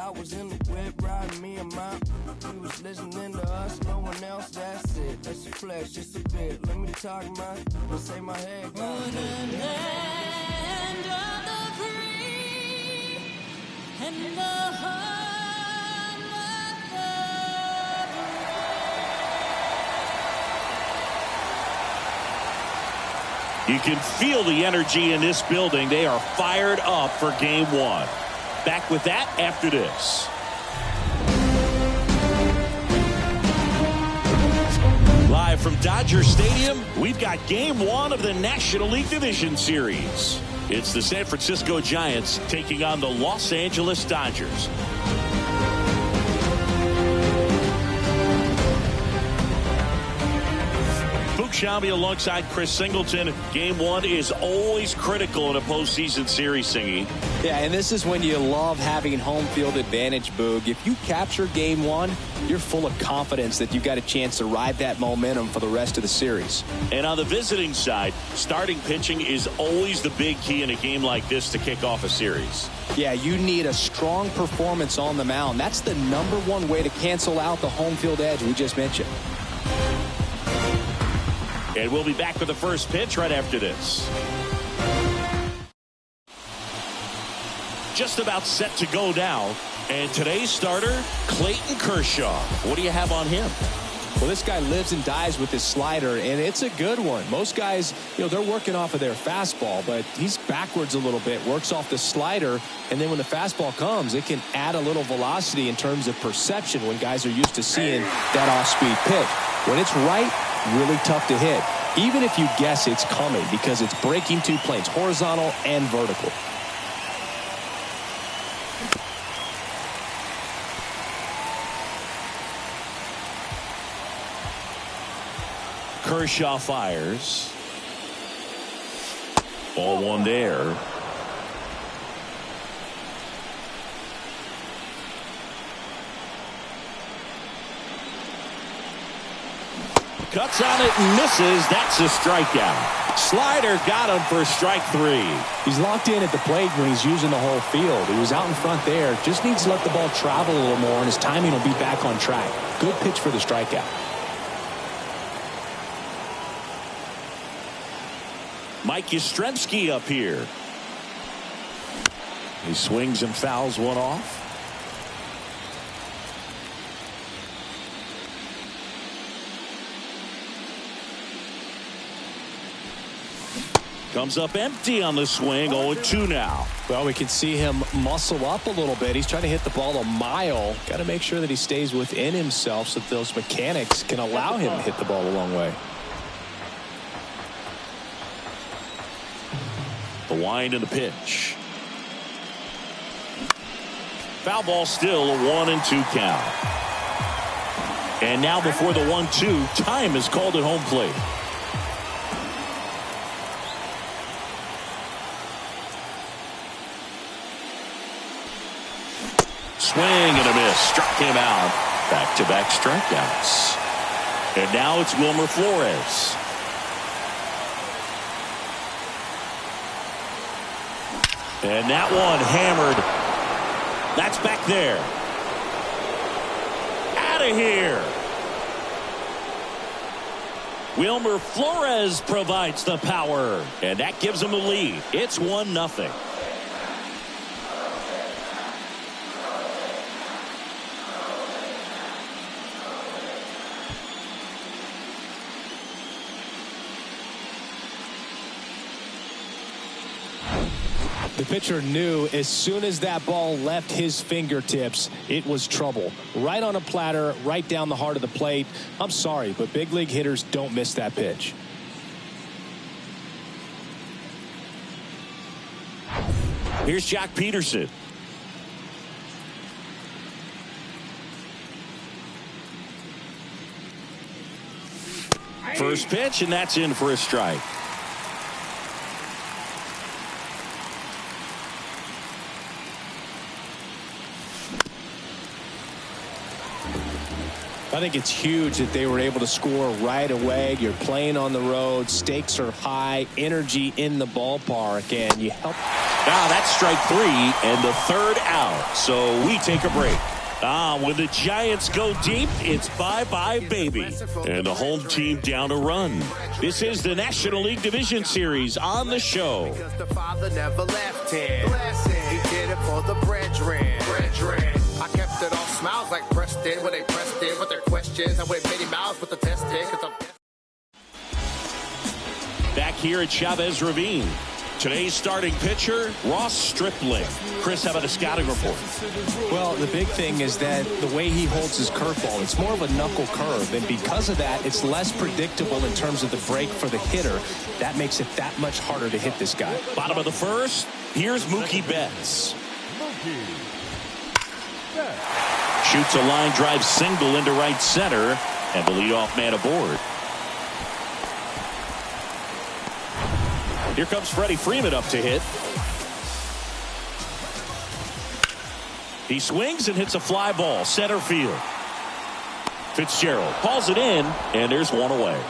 I was in the whip riding me and my. We was listening to us, no one else, that's it. Let's flex just a bit. Let me talk let's say my head got on the land of the free and the home of the You can feel the energy in this building. They are fired up for game one. Back with that after this. Live from Dodger Stadium, we've got game one of the National League Division Series. It's the San Francisco Giants taking on the Los Angeles Dodgers. Shambi alongside Chris Singleton. Game one is always critical in a postseason series, Singy. Yeah, and this is when you love having home field advantage, Boog. If you capture game one, you're full of confidence that you've got a chance to ride that momentum for the rest of the series. And on the visiting side, starting pitching is always the big key in a game like this to kick off a series. Yeah, you need a strong performance on the mound. That's the #1 way to cancel out the home field edge we just mentioned. And we'll be back for the first pitch right after this. Just about set to go now. And today's starter, Clayton Kershaw. What do you have on him? Well, this guy lives and dies with his slider, and it's a good one. Most guys, they're working off of their fastball, but he's backwards a little bit, works off the slider, and then when the fastball comes, it can add a little velocity in terms of perception when guys are used to seeing that off-speed pitch. When it's right, really tough to hit, even if you guess it's coming, because it's breaking two planes, horizontal and vertical. Kershaw fires. Ball one there. Cuts on it and misses. That's a strikeout. Slider got him for strike three. He's locked in at the plate when he's using the whole field. He was out in front there. Just needs to let the ball travel a little more, and his timing will be back on track. Good pitch for the strikeout. Mike Yastrzemski up here. He swings and fouls one off. Comes up empty on the swing. 0-2 now. Well, we can see him muscle up a little bit. He's trying to hit the ball a mile. Got to make sure that he stays within himself so that those mechanics can allow him to hit the ball a long way. The wind and the pitch. Foul ball still, a 1-2 count. And now before the 1-2, time is called at home plate. Swing and a miss. Struck him out. Back-to-back strikeouts. And now it's Wilmer Flores. And that one hammered. That's back there. Out of here. Wilmer Flores provides the power. And that gives him the lead. It's 1-0. The pitcher knew as soon as that ball left his fingertips, it was trouble. Right on a platter, right down the heart of the plate. I'm sorry, but big league hitters don't miss that pitch. Here's Jock Peterson. First pitch, and that's in for a strike. I think it's huge that they were able to score right away. You're playing on the road. Stakes are high. Energy in the ballpark. And you help. Now that's strike 3 and the third out. So we take a break. When the Giants go deep, it's bye-bye, baby. And the home team down a run. This is the National League Division Series on the show. Because the father never left him. He did it for the brethren. I kept it all smiles like Preston when they pressed in with their questions. I went Mickey Mouse with the testing because I'm Back here at Chavez Ravine. Today's starting pitcher, Ross Stripling. Chris, how about a scouting report? Well, the big thing is that the way he holds his curveball, it's more of a knuckle curve. And because of that, it's less predictable in terms of the break for the hitter. That makes it that much harder to hit this guy. Bottom of the first, here's Mookie Betts. Shoots a line drive single into right center, and the leadoff man aboard. Here comes Freddie Freeman up to hit. He swings and hits a fly ball center field. Fitzgerald calls it in, and there's one away.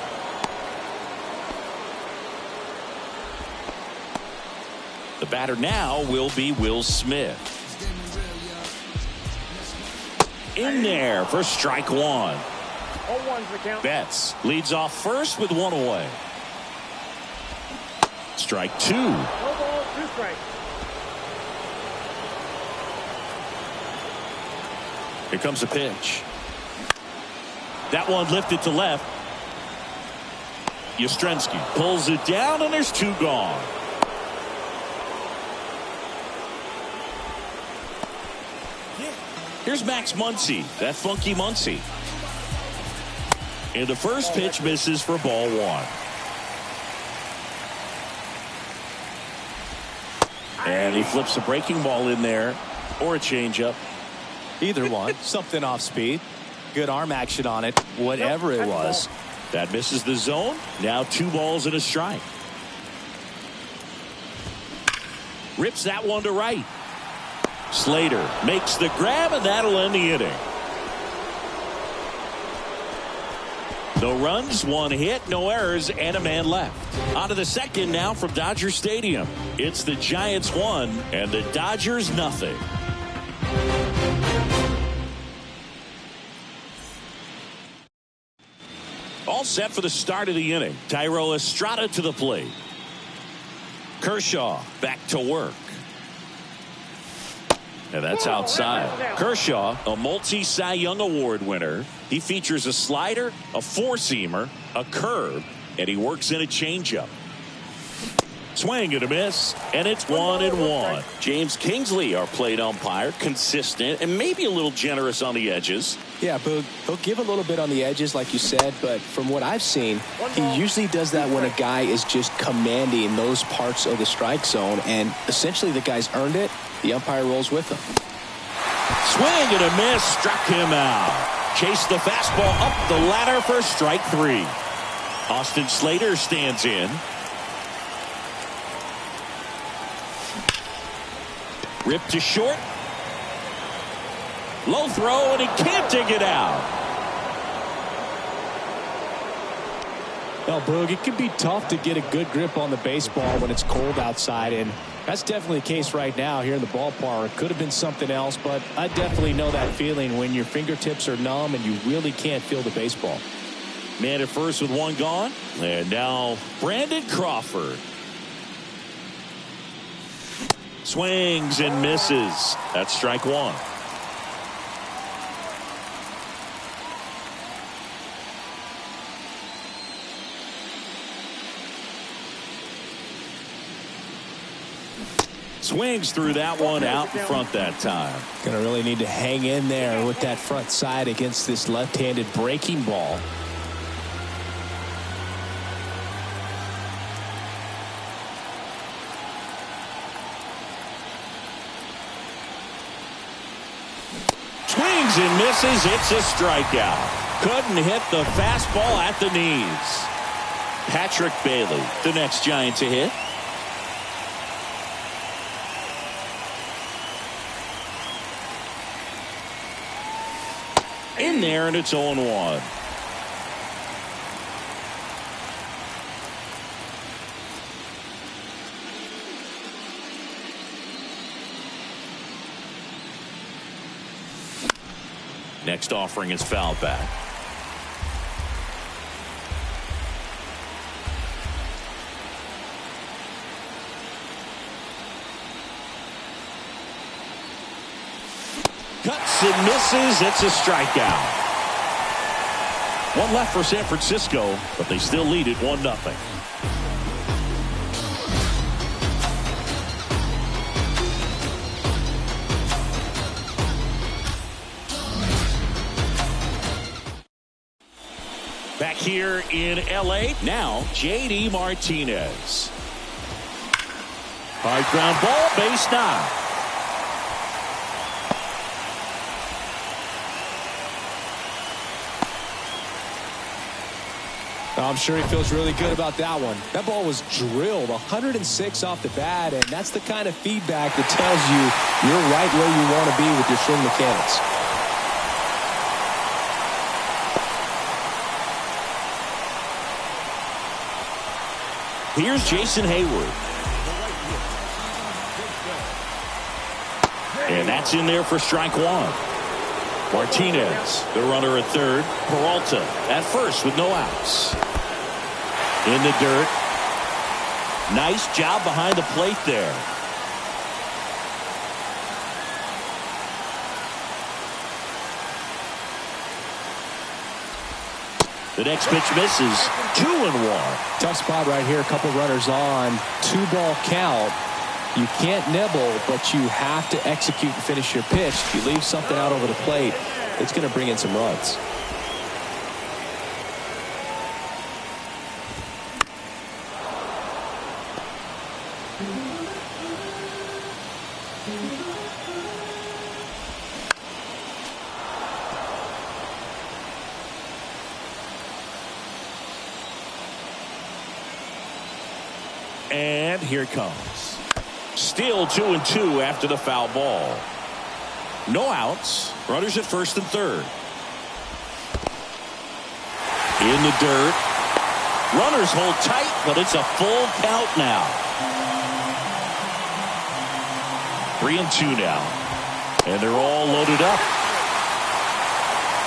The batter now will be Will Smith. In there for strike 1. Betts leads off first with 1 away. Strike 2. Here comes a pitch. That one lifted to left. Yastrzemski pulls it down, and there's 2 gone. Here's Max Muncy, that funky Muncy. And the first pitch misses for ball 1. And he flips a breaking ball in there, or a changeup. Either one. Something off speed. Good arm action on it. Whatever it was. That misses the zone. Now 2 balls and a strike. Rips that one to right. Slater makes the grab, and that'll end the inning. No runs, 1 hit, no errors, and a man left. On to the second now from Dodger Stadium. It's the Giants 1 and the Dodgers nothing. All set for the start of the inning. Thairo Estrada to the plate. Kershaw back to work. And that's outside. Kershaw, a multi-Cy Young Award winner. He features a slider, a four-seamer, a curve, and he works in a changeup. Swing and a miss, and it's 1-1. James Kingsley, our plate umpire, consistent and maybe a little generous on the edges. Yeah, but he'll give a little bit on the edges, like you said, but from what I've seen, he usually does that when a guy is just commanding those parts of the strike zone, and essentially the guy's earned it. The umpire rolls with him. Swing and a miss, struck him out. Chased the fastball up the ladder for strike 3. Austin Slater stands in. Ripped to short. Low throw, and he can't dig it out. Well, Boog, it can be tough to get a good grip on the baseball when it's cold outside, and that's definitely the case right now here in the ballpark. Could have been something else, but I definitely know that feeling when your fingertips are numb and you really can't feel the baseball. Man at first with 1 gone. And now Brandon Crawford. Swings and misses. That's strike 1. Swings through that one, out in front that time. Gonna really need to hang in there with that front side against this left-handed breaking ball. Swings and misses. It's a strikeout. Couldn't hit the fastball at the knees. Patrick Bailey, the next Giant to hit. In there, and it's 0-1. Next offering is foul back. Cuts and misses. It's a strikeout. One left for San Francisco, but they still lead it 1-0. Back here in L.A. now, J.D. Martinez. Hard ground ball, base knock. I'm sure he feels really good about that one. That ball was drilled 106 off the bat, and that's the kind of feedback that tells you you're right where you want to be with your swing mechanics. Here's Jason Hayward. And that's in there for strike one. Martinez, the runner at third. Peralta at first with no outs. In the dirt. Nice job behind the plate there. The next pitch misses. 2-1. Tough spot right here. A couple runners on. 2-ball count. You can't nibble, but you have to execute and finish your pitch. If you leave something out over the plate, it's going to bring in some runs. And here it comes. Still 2-2 after the foul ball. No outs. Runners at first and third. In the dirt. Runners hold tight, but it's a full count now. 3-2 now. And they're all loaded up.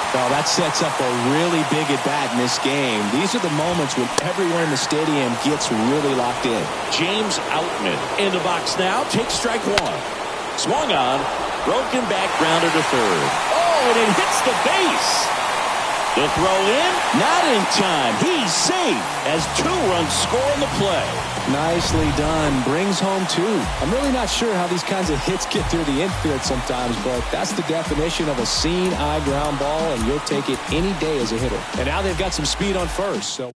Well, that sets up a really big at-bat in this game. These are the moments when everyone in the stadium gets really locked in. James Outman in the box now. Takes strike one. Swung on. Broken back grounder to third. Oh, and it hits the base. The throw in. Not in time. He's safe as 2 runs score in the play. Nicely done. Brings home 2. I'm really not sure how these kinds of hits get through the infield sometimes, but that's the definition of a seeing eye ground ball, and you'll take it any day as a hitter. And now they've got some speed on first. So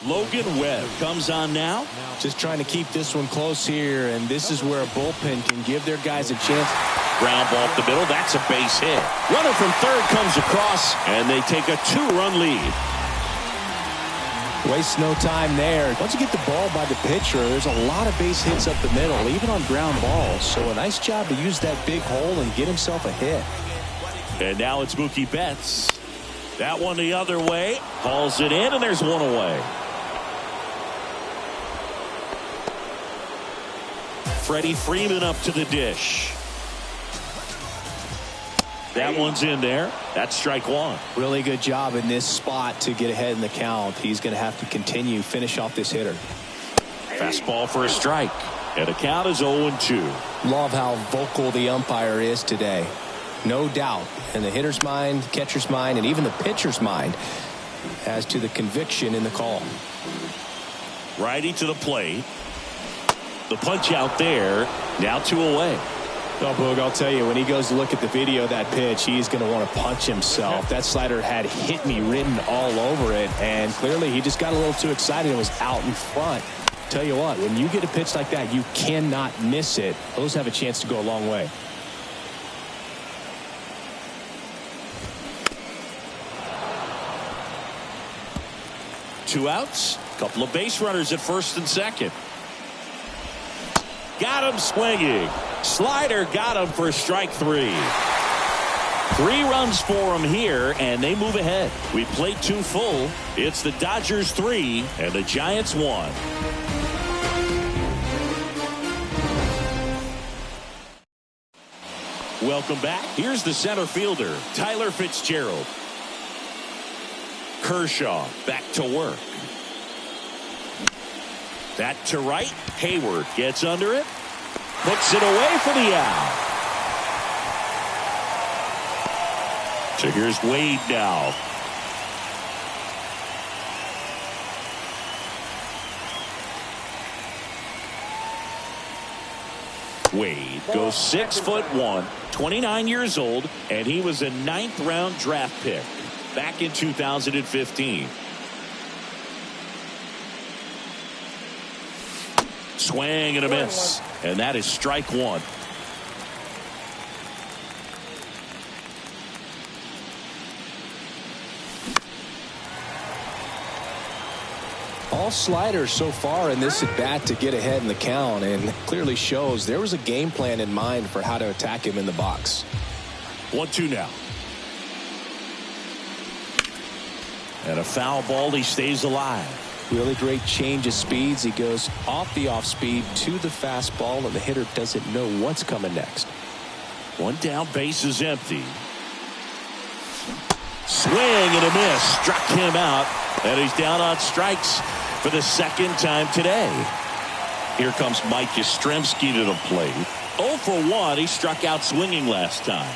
Logan Webb comes on now. Just trying to keep this one close here, and this is where a bullpen can give their guys a chance. Ground ball up the middle. That's a base hit. Runner from third comes across, and they take a 2-run lead. Waste no time there. Once you get the ball by the pitcher, there's a lot of base hits up the middle, even on ground balls. So a nice job to use that big hole and get himself a hit. And now it's Mookie Betts. That one the other way. Hauls it in, and there's one away. Freddie Freeman up to the dish. That one's in there. That's strike one. Really good job in this spot to get ahead in the count. He's going to have to continue, finish off this hitter. Fastball for a strike. And the count is 0-2. Love how vocal the umpire is today. No doubt. In the hitter's mind, catcher's mind, and even the pitcher's mind as to the conviction in the call. Righty to the plate. The punch out there. Now 2 away. Oh, Boog, I'll tell you, when he goes to look at the video of that pitch, he's going to want to punch himself. That slider had hit me written all over it, and clearly he just got a little too excited and was out in front. Tell you what, when you get a pitch like that, you cannot miss it. Those have a chance to go a long way. Two outs. Couple of base runners at first and second. Got him swinging. Slider got him for strike 3. 3 runs for them here, and they move ahead. We played 2 full. It's the Dodgers 3 and the Giants 1. Welcome back. Here's the center fielder, Tyler Fitzgerald. Kershaw back to work. That to right. Hayward gets under it. Puts it away for the out. So here's Wade now. Wade goes 6'1", 29 years old, and he was a 9th-round draft pick back in 2015. Swing and a miss, and that is strike 1. All sliders so far in this at bat to get ahead in the count, and clearly shows there was a game plan in mind for how to attack him in the box. 1-2 now. And a foul ball. He stays alive. Really great change of speeds. He goes off the off speed to the fastball, and the hitter doesn't know what's coming next. 1 down, base is empty. Swing and a miss. Struck him out, and he's down on strikes for the 2nd time today. Here comes Mike Yastrzemski to the plate. 0 for 1. He struck out swinging last time.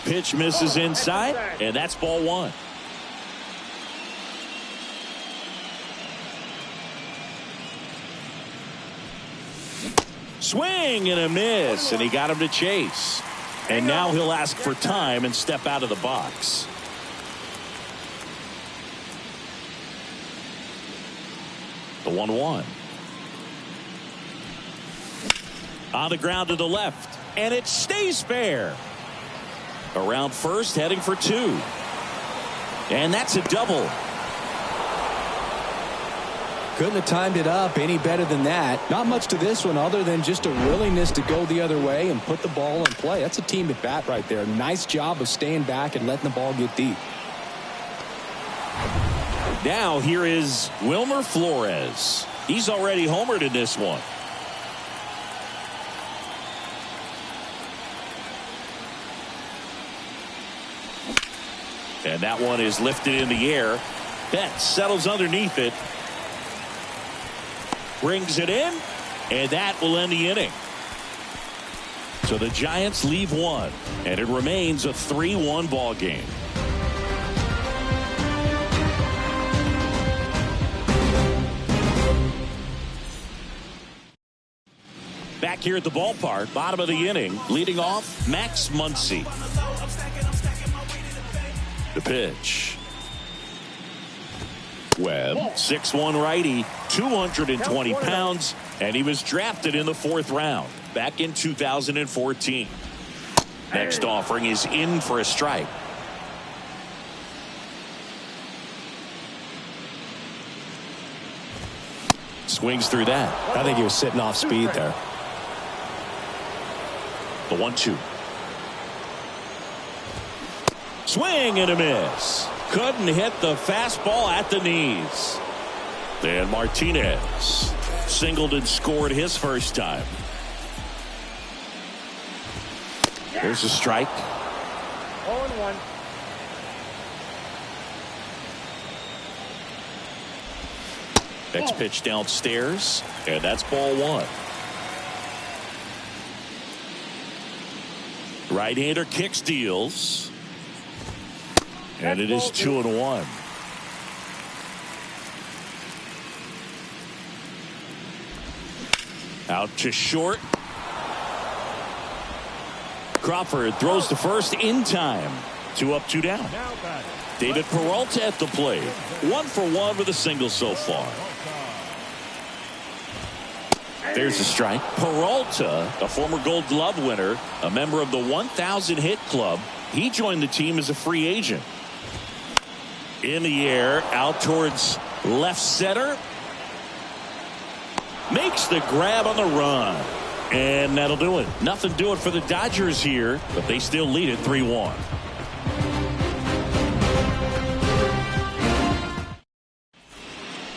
Pitch misses inside, and that's ball 1. Swing and a miss, and he got him to chase. And now he'll ask for time and step out of the box. The 1-1. On the ground to the left, and it stays fair. Around first, heading for 2. And that's a double. Couldn't have timed it up any better than that. Not much to this one other than just a willingness to go the other way and put the ball in play. That's a team at bat right there. Nice job of staying back and letting the ball get deep. Now here is Wilmer Flores. He's already homered in this one. And that one is lifted in the air. Betts settles underneath it. Brings it in, and that will end the inning. So the Giants leave 1, and it remains a 3-1 ball game. Back here at the ballpark, bottom of the inning, leading off Max Muncy. The pitch. Webb, 6'1" righty, 220 pounds, and he was drafted in the 4th round back in 2014. Next offering is in for a strike. Swings through that. I think he was sitting off speed there. The 1-2. Swing and a miss. Couldn't hit the fastball at the knees. And Martinez singled and scored his first time. There's a strike. 0-1. Next pitch downstairs, and that's ball 1. Right-hander kick steals. And it is 2-1. Out to short. Crawford throws to first in time. 2 up, 2 down. David Peralta at the plate. 1 for 1 with a single so far. There's a strike. Peralta, a former Gold Glove winner, a member of the 1,000 hit club. He joined the team as a free agent. In the air, out towards left center. Makes the grab on the run. And that'll do it. Nothing doing for the Dodgers here, but they still lead it 3-1.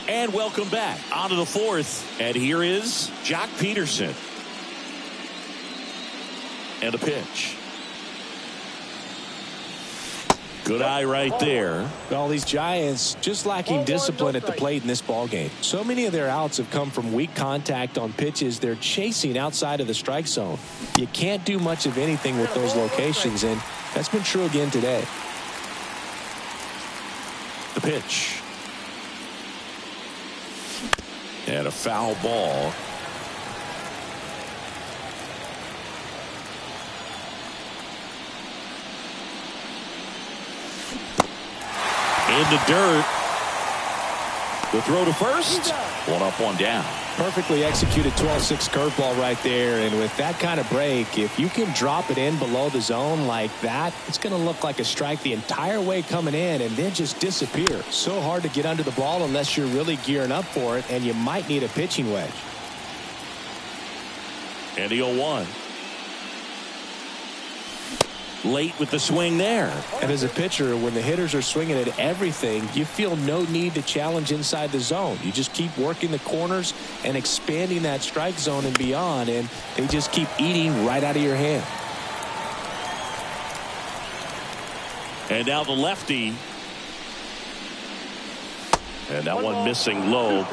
And welcome back onto the fourth. And here is Jock Peterson. And a pitch. Good eye right there. Well, these Giants just lacking discipline at the plate in this ballgame. So many of their outs have come from weak contact on pitches they're chasing outside of the strike zone. You can't do much of anything with those locations, and that's been true again today. The pitch. And a foul ball. In the dirt. The throw to first. One up, one down. Perfectly executed 12-6 curveball right there. And with that kind of break, if you can drop it in below the zone like that, it's going to look like a strike the entire way coming in and then just disappear. So hard to get under the ball unless you're really gearing up for it, and you might need a pitching wedge. And the 0-1. Late with the swing there. And as a pitcher, when the hitters are swinging at everything, you feel no need to challenge inside the zone. You just keep working the corners and expanding that strike zone and beyond, and they just keep eating right out of your hand. And now the lefty. And that one missing low.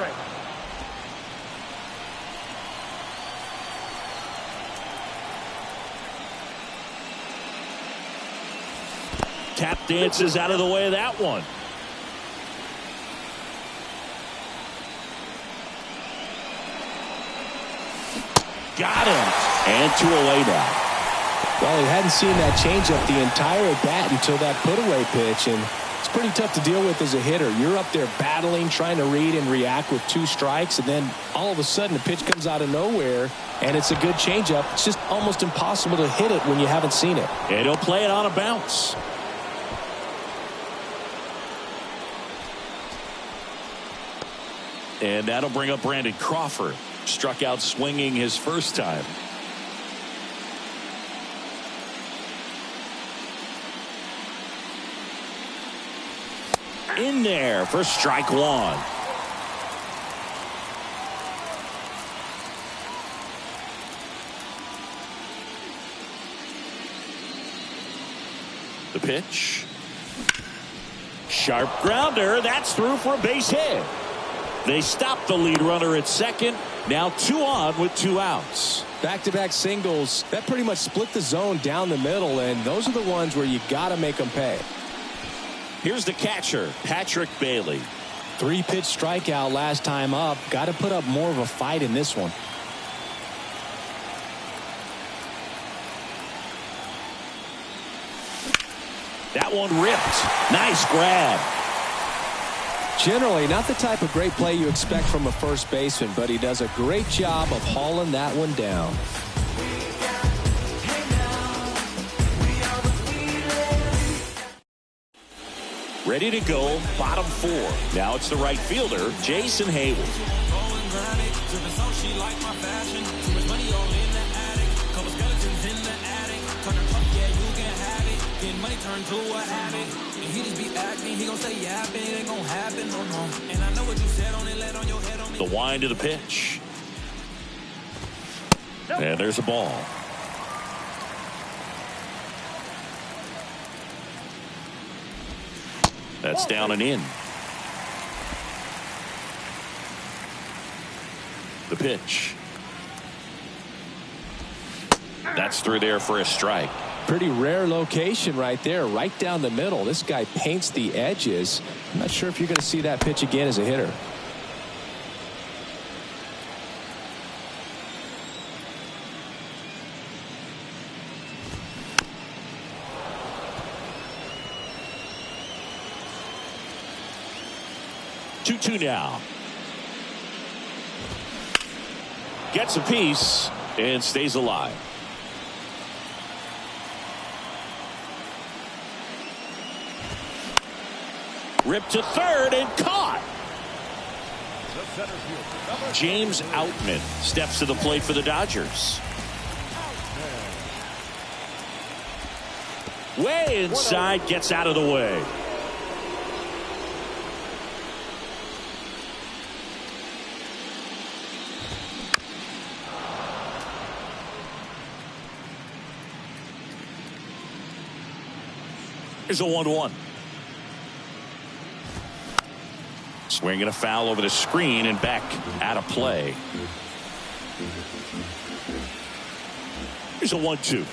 Tap dances out of the way of that one. Got him. And 2 away now. Well, he hadn't seen that changeup the entire at bat until that put-away pitch, and it's pretty tough to deal with as a hitter. You're up there battling, trying to read and react with 2 strikes, and then all of a sudden a pitch comes out of nowhere, and it's a good changeup. It's just almost impossible to hit it when you haven't seen it. And he'll play it on a bounce. And that'll bring up Brandon Crawford. Struck out swinging his first time. In there for strike 1. The pitch. Sharp grounder. That's through for a base hit. They stop the lead runner at second. Now 2 on with 2 outs. Back-to-back singles. That pretty much split the zone down the middle, and those are the ones where you got to make them pay. Here's the catcher, Patrick Bailey. 3-pitch strikeout last time up. Got to put up more of a fight in this one. That one ripped. Nice grab. Generally not the type of great play you expect from a first baseman, but he does a great job of hauling that one down. Ready to go, bottom 4. Now it's the right fielder, Jason Hayward. The wind of the pitch. And there's a ball. That's down and in. The pitch. That's through there for a strike. Pretty rare location right there, right down the middle. This guy paints the edges. I'm not sure if you're going to see that pitch again as a hitter. Two now. Gets a piece and stays alive. Ripped to third and caught. James Outman steps to the plate for the Dodgers. Way inside, gets out of the way. Here's a 1-1. Swinging a foul over the screen and back out of play. Here's a 1-2.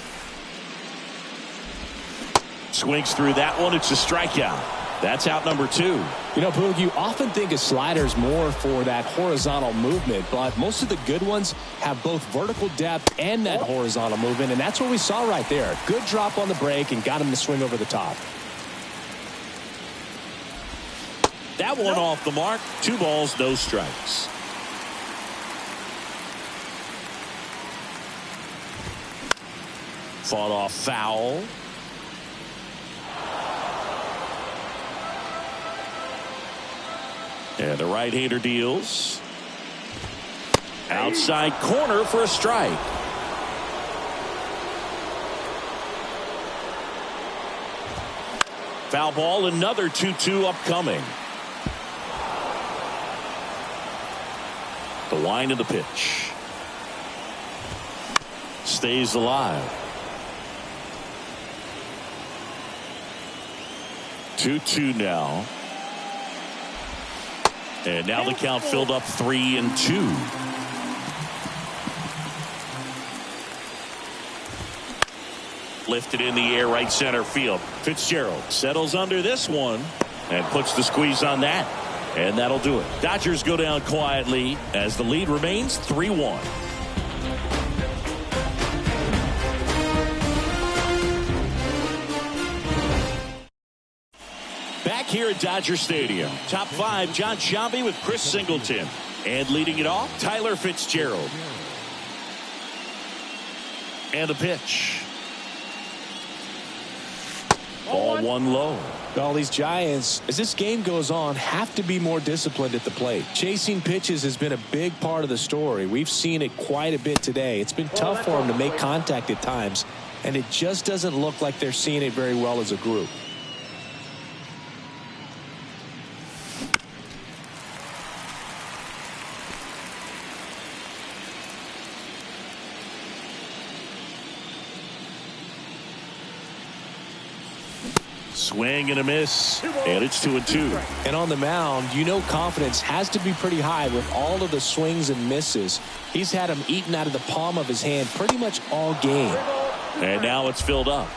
Swings through that one. It's a strikeout. That's out number 2. You know, Boog, you often think of sliders more for that horizontal movement, but most of the good ones have both vertical depth and that horizontal movement, and that's what we saw right there. Good drop on the break and got him to swing over the top. That one off the mark. 2 balls, no strikes. Fought off foul. And the right-hander deals. Outside corner for a strike. Foul ball, another 2-2 upcoming. The wind of the pitch. Stays alive. 2-2 now. And now the count filled up 3-2. Lifted in the air, right center field. Fitzgerald settles under this one and puts the squeeze on that. And that'll do it. Dodgers go down quietly as the lead remains 3-1. Back here at Dodger Stadium, top 5, John Sciambi with Chris Singleton. And leading it off, Tyler Fitzgerald. And the pitch. Ball 1 low. All these Giants, as this game goes on, have to be more disciplined at the plate. Chasing pitches has been a big part of the story. We've seen it quite a bit today. It's been tough for them to make contact at times, and it just doesn't look like they're seeing it very well as a group. Swing and a miss, and it's 2-2. And on the mound, you know confidence has to be pretty high with all of the swings and misses. He's had them eaten out of the palm of his hand pretty much all game. And now it's filled up.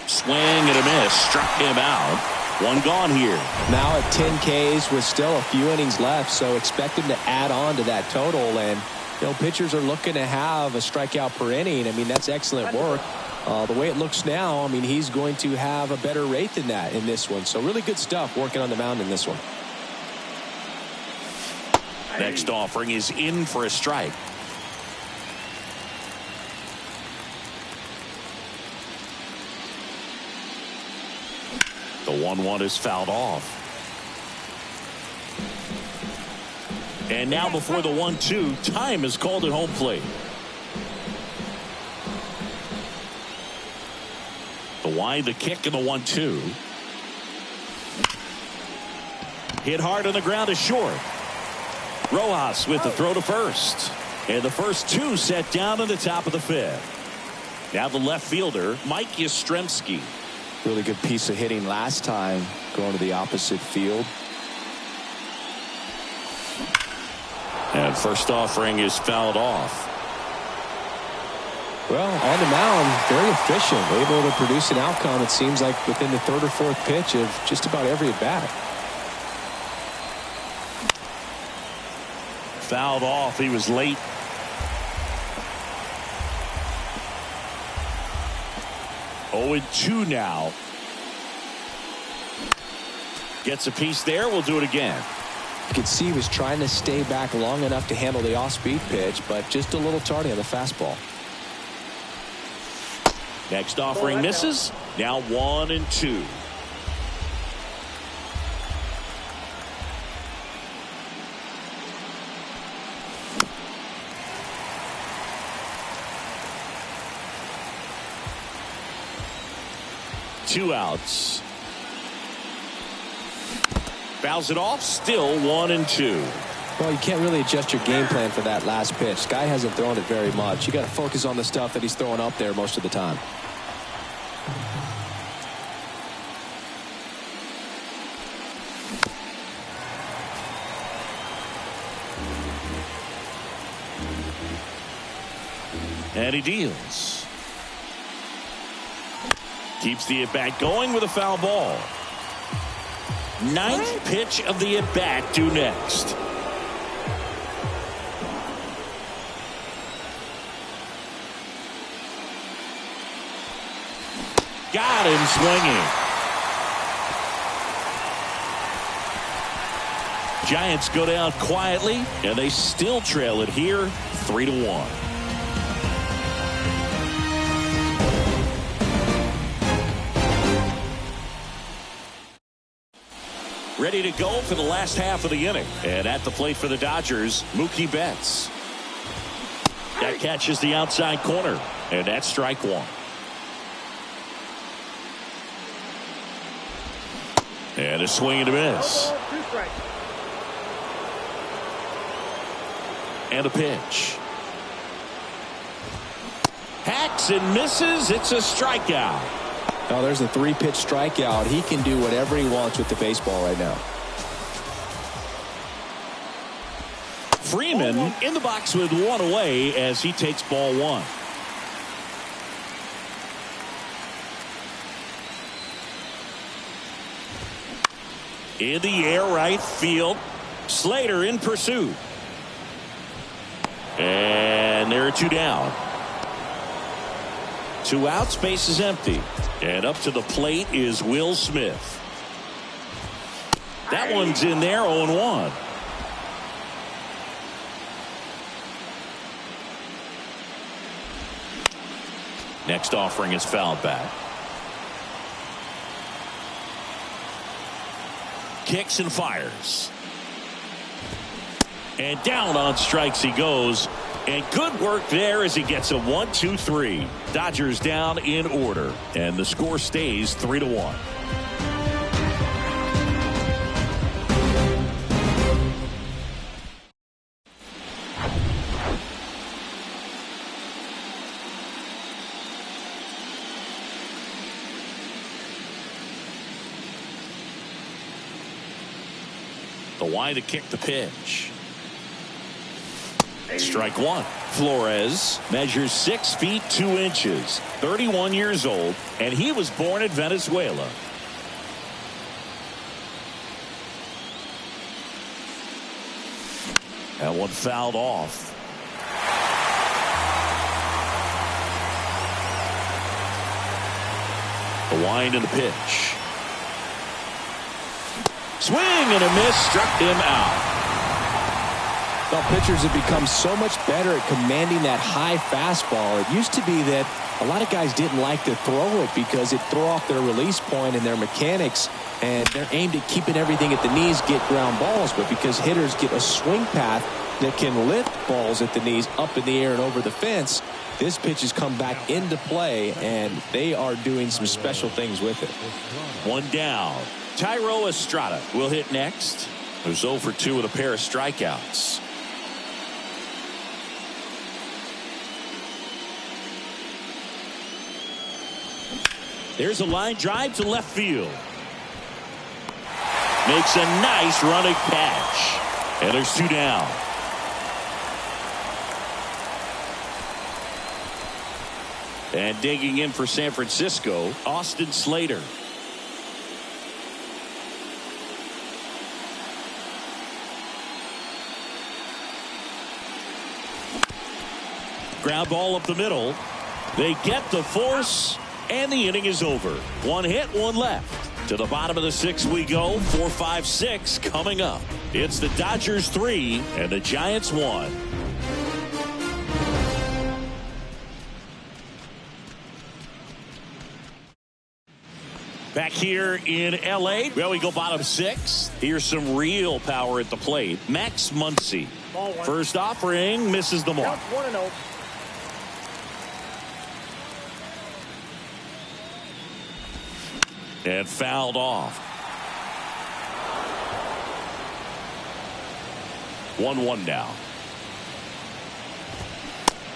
Swing and a miss, struck him out. 1 gone here. Now at 10 Ks with still a few innings left, so expect him to add on to that total. And you know, pitchers are looking to have a strikeout per inning. I mean, that's excellent work. The way it looks now, I mean, he's going to have a better rate than that in this one. So really good stuff working on the mound in this one. Next offering is in for a strike. The 1-1 is fouled off. And now before the 1-2, time is called at home plate. The wind, the kick, and the 1-2. Hit hard on the ground is short. Rojas with the throw to first. And the first 2 set down in the top of the 5th. Now the left fielder, Mike Yastrzemski. Really good piece of hitting last time going to the opposite field. And first offering is fouled off. Well, on the mound, very efficient, able to produce an outcome, it seems like, within the 3rd or 4th pitch of just about every at-bat. Fouled off. He was late. Oh, 2 now. Gets a piece there. We'll do it again. You could see he was trying to stay back long enough to handle the off-speed pitch, but just a little tardy on the fastball. Next offering misses. Now 1-2. Two outs. Fouls it off. Still 1-2. Well, you can't really adjust your game plan for that last pitch. Guy hasn't thrown it very much. You got to focus on the stuff that he's throwing up there most of the time. And he deals. Keeps the at-bat going with a foul ball. Ninth pitch of the at-bat due next. Got him swinging. Giants go down quietly, and they still trail it here 3-1. Ready to go for the last half of the inning. And at the plate for the Dodgers, Mookie Betts. That catches the outside corner, and that's strike one. And a swing and a miss. And a pitch. Hacks and misses. It's a strikeout. Now there's a 3-pitch strikeout. He can do whatever he wants with the baseball right now. Freeman in the box with one away as he takes ball one. In the air, right field. Slater in pursuit. And there are two down. 2 outs, base is empty. And up to the plate is Will Smith. That one's in there, 0-1. Next offering is fouled back. Kicks and fires. And down on strikes he goes. And good work there as he gets a 1-2-3. Dodgers down in order. And the score stays 3-1. The wind to kick the pitch. Strike one. Flores measures 6 feet 2 inches, 31 years old, and he was born in Venezuela. That one fouled off. The wind and the pitch. Swing and a miss, struck him out. Well, pitchers have become so much better at commanding that high fastball. It used to be that a lot of guys didn't like to throw it because it threw off their release point and their mechanics, and they're aimed at keeping everything at the knees, get ground balls. But because hitters get a swing path that can lift balls at the knees up in the air and over the fence, this pitch has come back into play, and they are doing some special things with it. One down. Thairo Estrada will hit next. Who's 0 for 2 with a pair of strikeouts. There's a line drive to left field. Makes a nice running catch. And there's 2 down. And digging in for San Francisco, Austin Slater. Ground ball up the middle. They get the force, and the inning is over. 1 hit, 1 left. To the bottom of the 6th we go. 4, 5, 6 coming up. It's the Dodgers 3 and the Giants 1. Back here in L.A., well, we go bottom 6. Here's some real power at the plate. Max Muncy. First offering, misses the mark. 1-0. And fouled off. 1-1 now.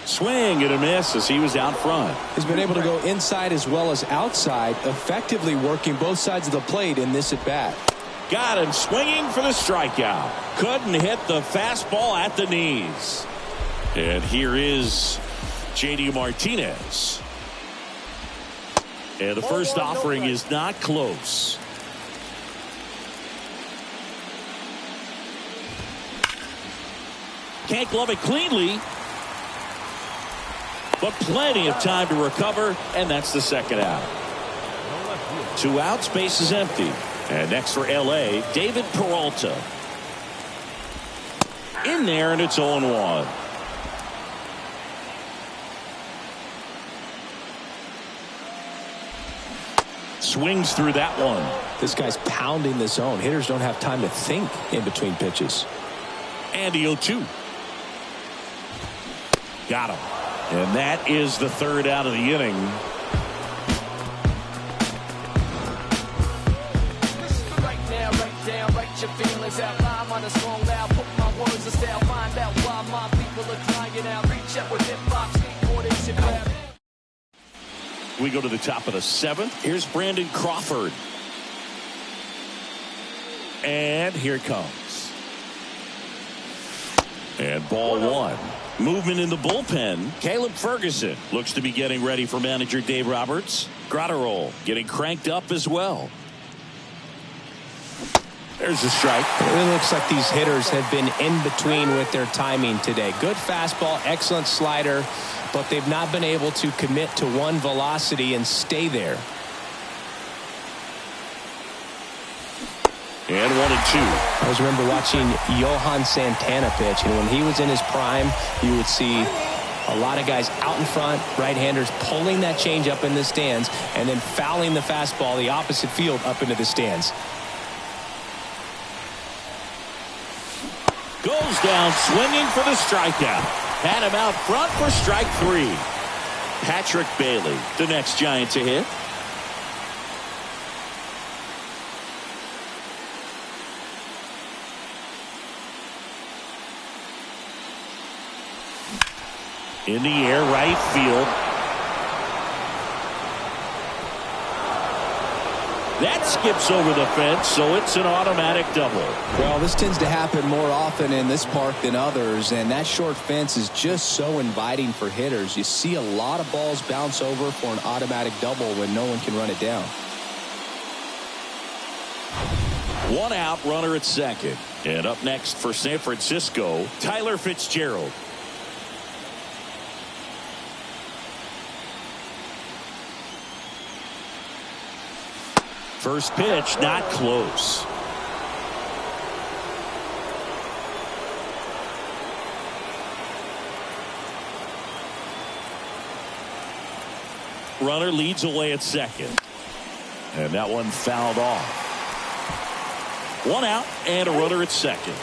Swing and a miss as he was out front. He's been able to go inside as well as outside, effectively working both sides of the plate in this at bat. Got him swinging for the strikeout. Couldn't hit the fastball at the knees. And here is J.D. Martinez. And the first offering is not close. Can't glove it cleanly. But plenty of time to recover, and that's the second out. 2 outs, base is empty. And next for L.A., David Peralta. In there, and it's 0-1. Swings through that one. This guy's pounding the zone. Hitters don't have time to think in between pitches. And the 0-2. Got him. And that is the third out of the inning. Right now, right down, write your feelings out. Rhyme on a song loud, put my words in style. Find out why my people are crying out. Reach out with hip-hop, skateboarding, shit rap. We go to the top of the 7th. Here's Brandon Crawford. And here it comes. And ball 1. Movement in the bullpen. Caleb Ferguson looks to be getting ready for manager Dave Roberts. Gratterol getting cranked up as well. There's a strike. It looks like these hitters have been in between with their timing today. Good fastball, excellent slider, but they've not been able to commit to one velocity and stay there. And 1-2. I always remember watching Johan Santana pitch, and when he was in his prime, you would see a lot of guys out in front, right-handers pulling that change up in the stands and then fouling the fastball the opposite field up into the stands. Goes down swinging for the strikeout. Had him out front for strike 3. Patrick Bailey, the next Giant to hit. In the air, right field. That skips over the fence, so it's an automatic double. Well, this tends to happen more often in this park than others, and that short fence is just so inviting for hitters. You see a lot of balls bounce over for an automatic double when no one can run it down. 1 out, runner at second. And up next for San Francisco, Tyler Fitzgerald. First pitch, not close. Runner leads away at second. And that one fouled off. 1 out and a runner at second.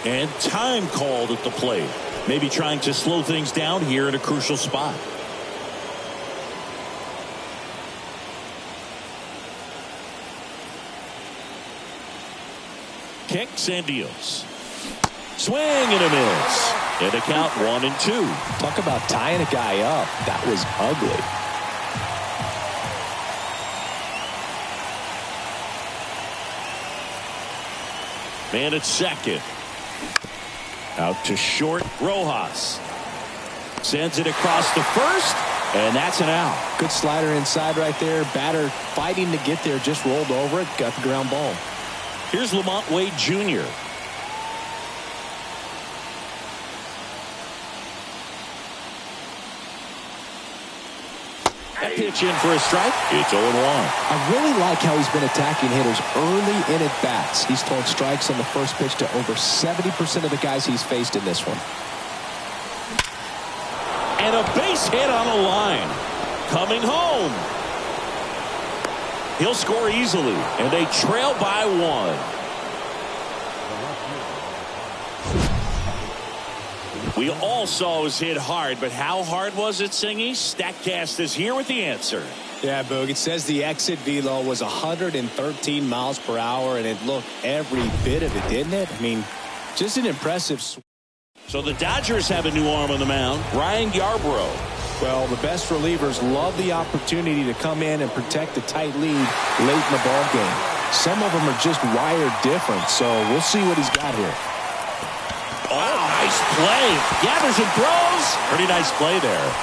And time called at the plate. Maybe trying to slow things down here in a crucial spot. Kicks and deals. Swing and a miss. And a count 1-2. Talk about tying a guy up. That was ugly. Man at second. Out to short. Rojas sends it across to first, and that's an out. Good slider inside right there. Batter fighting to get there, just rolled over it, got the ground ball. Here's Lamont Wade Jr. That pitch in for a strike. It's 0-1. I really like how he's been attacking hitters early in at-bats. He's thrown strikes on the first pitch to over 70% of the guys he's faced in this one. And a base hit on a line. Coming home. He'll score easily, and they trail by 1. We all saw it was hit hard, but how hard was it, Singy? StatCast is here with the answer. Yeah, Boog, it says the exit velo was 113 miles per hour, and it looked every bit of it, didn't it? I mean, just an impressive swing. So the Dodgers have a new arm on the mound, Ryan Yarbrough. Well, the best relievers love the opportunity to come in and protect a tight lead late in the ball game. Some of them are just wired different, so we'll see what he's got here. Oh, nice play. Gathers and throws. Pretty nice play there.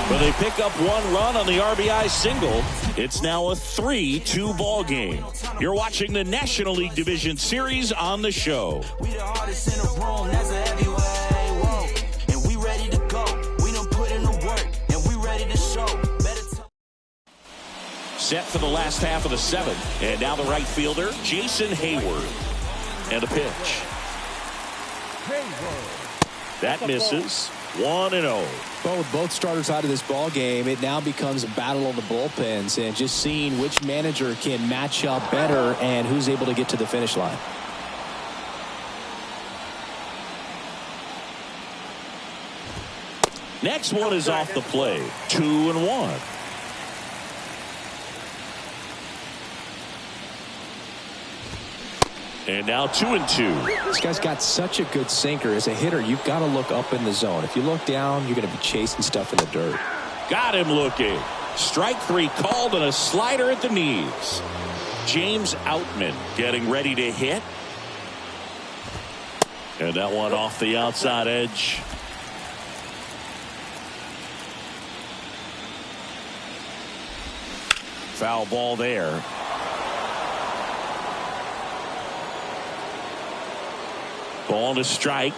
But they pick up 1 run on the RBI single. It's now a 3-2 ball game. You're watching the National League Division Series on the show. We the hardest in the room, that's a heavyweight. Whoa. And we ready to go. We done put in the work, and we ready to show. Set for the last half of the 7th. And now the right fielder, Jason Hayward. And a pitch. That misses. 1-0. Well, with both starters out of this ball game, it now becomes a battle of the bullpens and just seeing which manager can match up better and who's able to get to the finish line. Next one is off the plate. 2-1. And now 2-2. This guy's got such a good sinker. As a hitter, you've got to look up in the zone. If you look down, you're going to be chasing stuff in the dirt. Got him looking. Strike 3 called and a slider at the knees. James Outman getting ready to hit. And that one off the outside edge. Foul ball there. Ball to strike.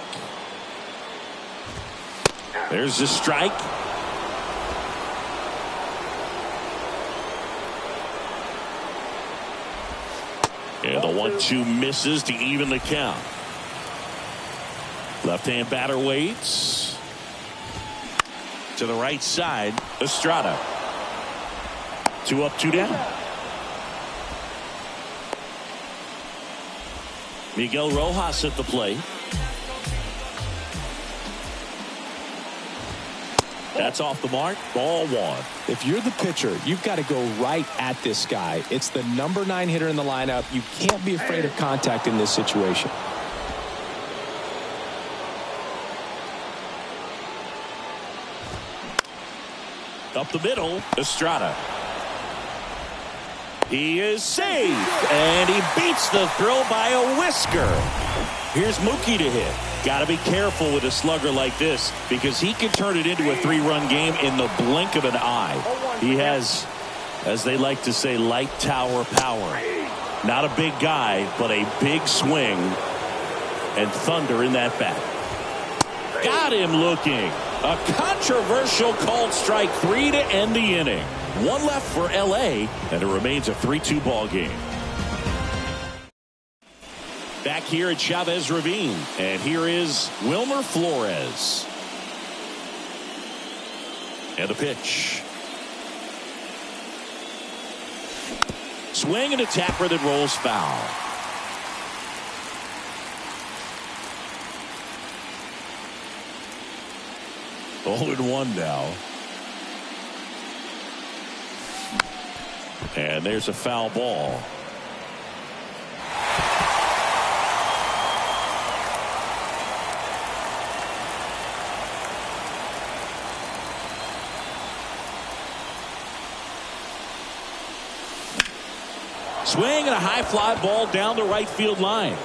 There's the strike. And the 1-2 misses to even the count. Left-hand batter waits. To the right side, Estrada. 2 up, 2 down. Miguel Rojas at the plate. That's off the mark. Ball 1. If you're the pitcher, you've got to go right at this guy. It's the number 9 hitter in the lineup. You can't be afraid of contact in this situation. Up the middle, Estrada. He is safe, and he beats the throw by a whisker. Here's Mookie to hit. Got to be careful with a slugger like this because he can turn it into a 3-run game in the blink of an eye. He has, as they like to say, light tower power. Not a big guy, but a big swing and thunder in that bat. Got him looking. A controversial called strike 3 to end the inning. 1 left for LA, and it remains a 3-2 ball game. Back here at Chavez Ravine, and here is Wilmer Flores. And a pitch. Swing and a tapper that rolls foul. Oh, and 1 now. And there's a foul ball. Swing and a high fly ball down the right field line.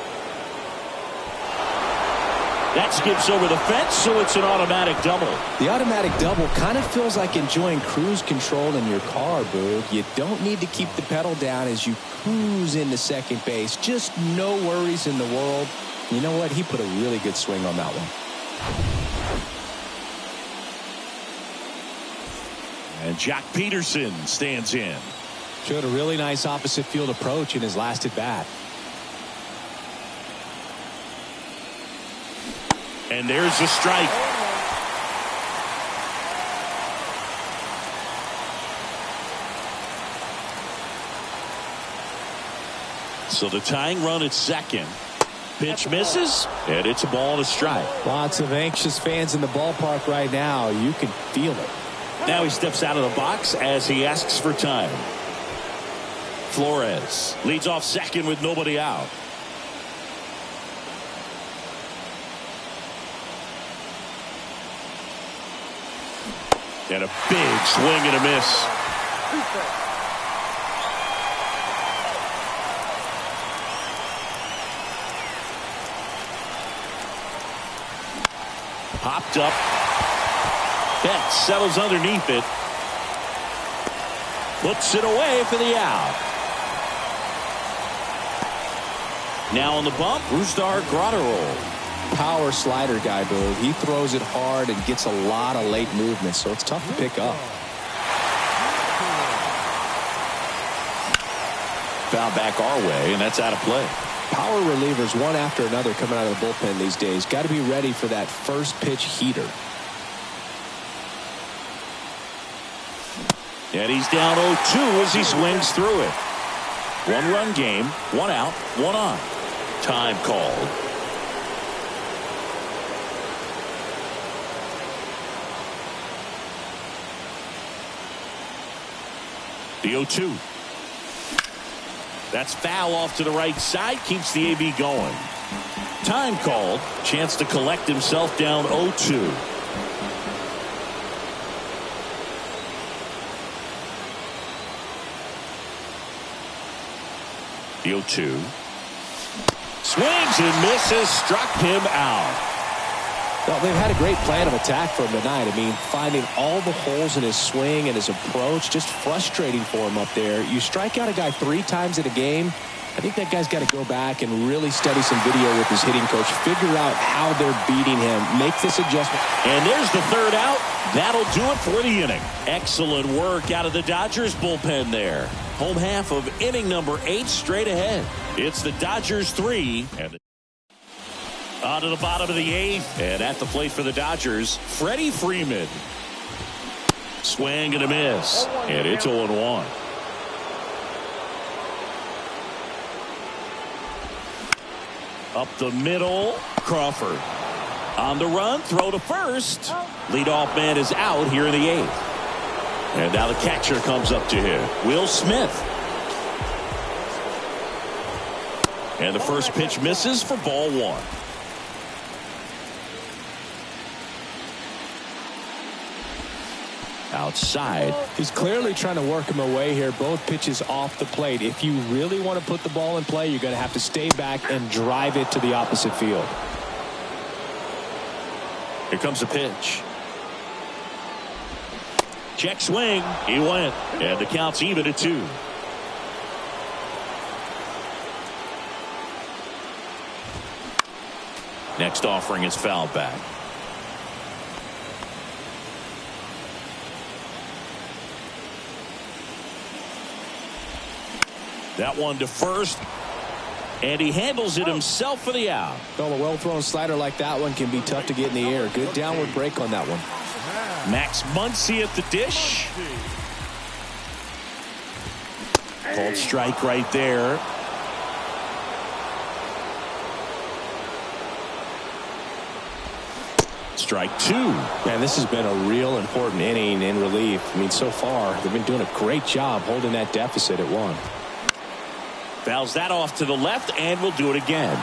That skips over the fence, so it's an automatic double. The automatic double kind of feels like enjoying cruise control in your car, Boog. You don't need to keep the pedal down as you cruise into second base. Just no worries in the world. You know what? He put a really good swing on that one. And Jack Peterson stands in. Showed a really nice opposite field approach in his last at bat. And there's a strike. So the tying run at second. Pitch misses, and it's a ball and a strike. Lots of anxious fans in the ballpark right now. You can feel it. Now he steps out of the box as he asks for time. Flores leads off second with nobody out. And a big swing and a miss. Popped up. That settles underneath it. Puts it away for the out. Now on the bump, Brusdar Graterol. Power slider guy, Boo. He throws it hard and gets a lot of late movement, so it's tough to pick up. Foul back our way, and that's out of play. Power relievers, one after another, coming out of the bullpen these days. Got to be ready for that first pitch heater. And he's down 0-2 as he swings through it. 1-run game, 1 out, 1 on. Time called. The 0-2. That's foul off to the right side. Keeps the AB going. Time called. Chance to collect himself down 0-2. The 0-2. Swings and misses. Struck him out. Well, they've had a great plan of attack for him tonight. I mean, finding all the holes in his swing and his approach, just frustrating for him up there. You strike out a guy 3 times in a game, I think that guy's got to go back and really study some video with his hitting coach, figure out how they're beating him, make this adjustment. And there's the third out. That'll do it for the inning. Excellent work out of the Dodgers bullpen there. Home half of inning number 8 straight ahead. It's the Dodgers 3 and on to the bottom of the 8th, and at the plate for the Dodgers, Freddie Freeman. Swing and a miss, and it's 0-1. Up the middle, Crawford. On the run, throw to first. Leadoff man is out here in the 8th. And now the catcher comes up to him, Will Smith. And the first pitch misses for ball 1. Outside. He's clearly trying to work him away here. Both pitches off the plate. If you really want to put the ball in play, you're going to have to stay back and drive it to the opposite field. Here comes the pitch. Check swing. He went. And the count's even at 2. Next offering is fouled back. That one to first, and he handles it himself for the out. Well, a well-thrown slider like that one can be tough to get in the air. Good downward break on that one. Max Muncy at the dish. Called strike right there. Strike 2. Man, this has been a real important inning in relief. I mean, so far, they've been doing a great job holding that deficit at 1. Fouls that off to the left, and we'll do it again.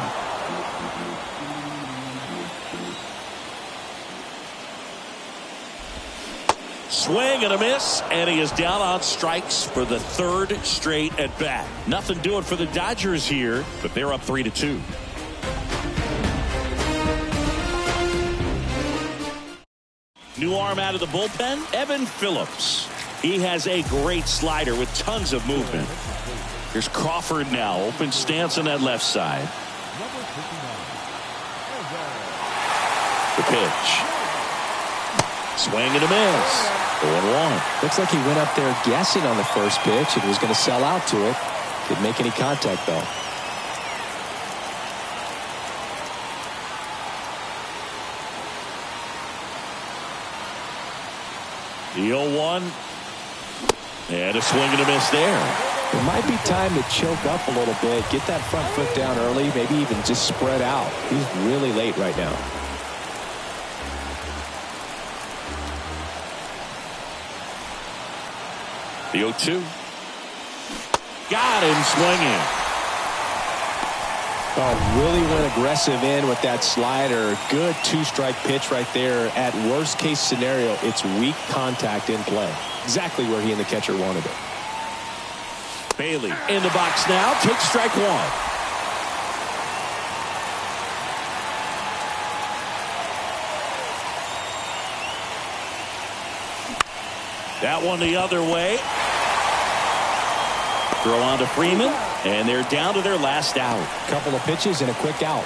Swing and a miss, and he is down on strikes for the 3rd straight at bat. Nothing doing for the Dodgers here, but they're up 3-2. New arm out of the bullpen, Evan Phillips. He has a great slider with tons of movement. Here's Crawford now. Open stance on that left side. The pitch. Swing and a miss. 0-1. Looks like he went up there guessing on the first pitch and was going to sell out to it. Didn't make any contact, though. The 0-1. And a swing and a miss there. It might be time to choke up a little bit, get that front foot down early, maybe even just spread out. He's really late right now. The 0-2. Got him swinging. Oh, really went aggressive in with that slider. Good two-strike pitch right there. At worst case scenario, it's weak contact in play. Exactly where he and the catcher wanted it. Bailey in the box now. Takes strike one. That one the other way. Throw on to Freeman, and they're down to their last out. Couple of pitches and a quick out.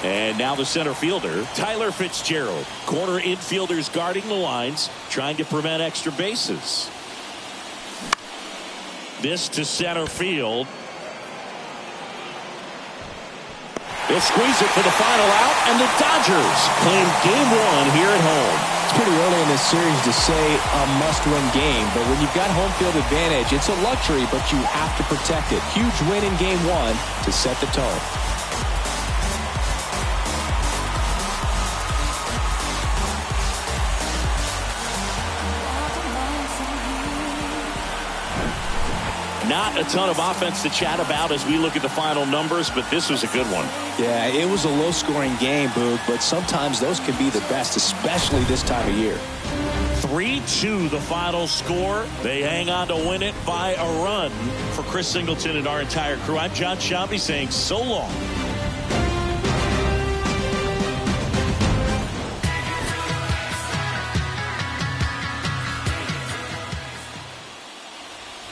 And now the center fielder, Tyler Fitzgerald. Corner infielders guarding the lines, trying to prevent extra bases. This to center field. They'll squeeze it for the final out, and the Dodgers claim game one here at home. It's pretty early in this series to say a must-win game, but when you've got home field advantage, it's a luxury, but you have to protect it. Huge win in game one to set the tone. Not a ton of offense to chat about as we look at the final numbers, but this was a good one. Yeah, it was a low-scoring game, Boog, but sometimes those can be the best, especially this time of year. 3-2 the final score. They hang on to win it by a run. For Chris Singleton and our entire crew, I'm John Sciambi saying so long.